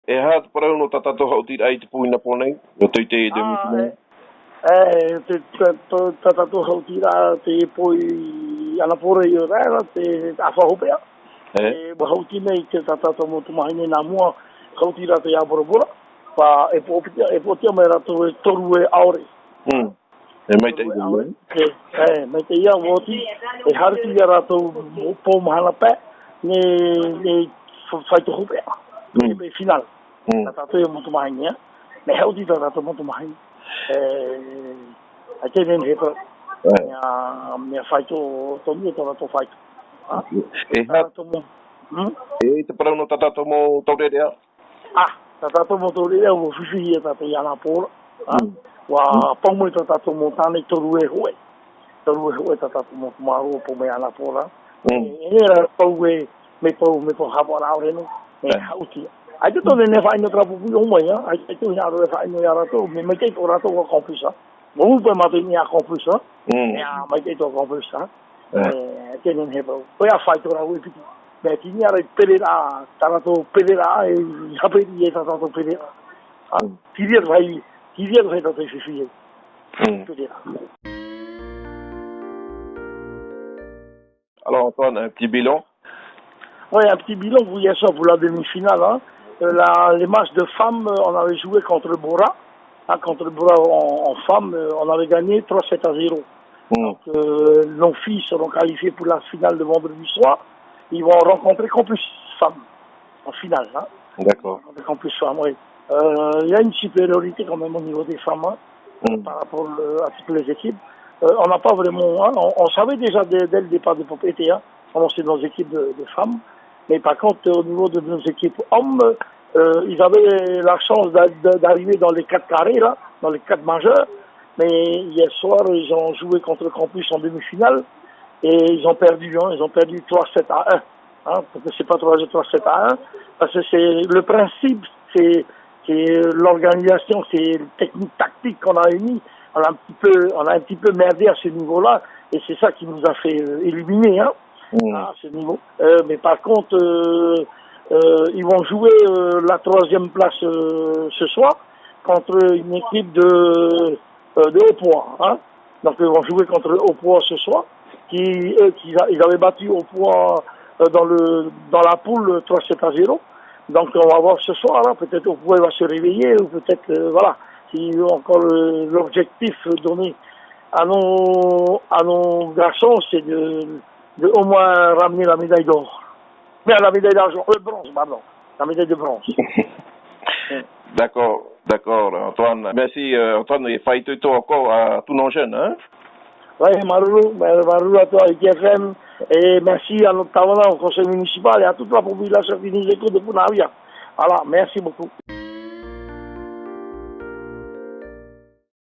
E hā te parau no tatato hauti ai te puina ponei, o te te demi. Tatato hautira te poi anapore i rara te awhahopea. Hauti nei te tatato mo tumahine nā mua hautira te aborobora. Pa e potia mai rato e toru e aore. E mai te aure. Mai te ia woti e harti ia rato po mahana pe ne whaito hopea. E final. Tatato e mo tumahine. Me hauti tatato mo tumahine. I didn't have me faito tonu to faito. E te parau no tatato mo taurerea? Tatato mo taurerea o fifi e tata iana pora. Wa pongo tatato mo tane toru e hoe. Toru e hoe tatato mo maru po me ana pora. Era pongo me po habo na oreno. Me hauti. I just don't know if I know trouble with Omaya. I don't know if I know Yarato. Me make it or Rato accomplish. Move by Martin accomplish. Yeah, make it accomplish. Didn't have a fight or with it. But in Yara Pereira, Tarato Pereira, Happy Yetato Pereira. Period by period by the Alors, Antoine, un petit bilan? Oui, un petit bilan, vous voyez ça pour la demi-finale. Hein. Les matchs de femmes, on avait joué contre Bora. Contre Bora en femmes, on avait gagné 3-7-0. Donc, nos filles seront qualifiées pour la finale de vendredi soir. Ils vont rencontrer Campus Femmes en finale. Hein. D'accord. Campus Femmes, oui. Il y a une supériorité quand même au niveau des femmes par rapport à toutes les équipes. On n'a pas vraiment... Hein, on savait déjà dès le départ de Popété, hein, comment c'est nos équipes de femmes. Mais par contre, au niveau de nos équipes hommes, ils avaient la chance d'arriver dans les 4 carrés, là, dans les 4 majeurs. Mais hier soir, ils ont joué contre le Campus en demi-finale. Et ils ont perdu, hein, ils ont perdu 3-7-1. Hein, parce que c'est pas 3-7-1. Parce que c'est le principe, c'est l'organisation, c'est le technique tactique qu'on a émis. On a un petit peu merdé à ce niveau-là. Et c'est ça qui nous a fait éliminer, hein. À ce niveau. Mais par contre, ils vont jouer la 3e place ce soir contre une équipe de Haut-Poix. Hein. Donc ils vont jouer contre Haut-Poix ce soir. Ils avaient battu Haut-Poix dans la poule 3-7-0. Donc on va voir ce soir. Hein, peut-être Haut-Poix va se réveiller ou peut-être voilà. S'ils ont encore l'objectif donné à nos garçons, c'est de au moins ramener la médaille d'or. Mais la médaille d'argent, bronze, pardon. La médaille de bronze. D'accord, Antoine. Merci, Antoine. Et faille encore à tous nos jeunes, hein? Oui, Marou à toi, ITFM. Et merci à notre Tawana, au conseil municipal et à toute la population qui nous écoute de Punavia. Voilà, merci beaucoup.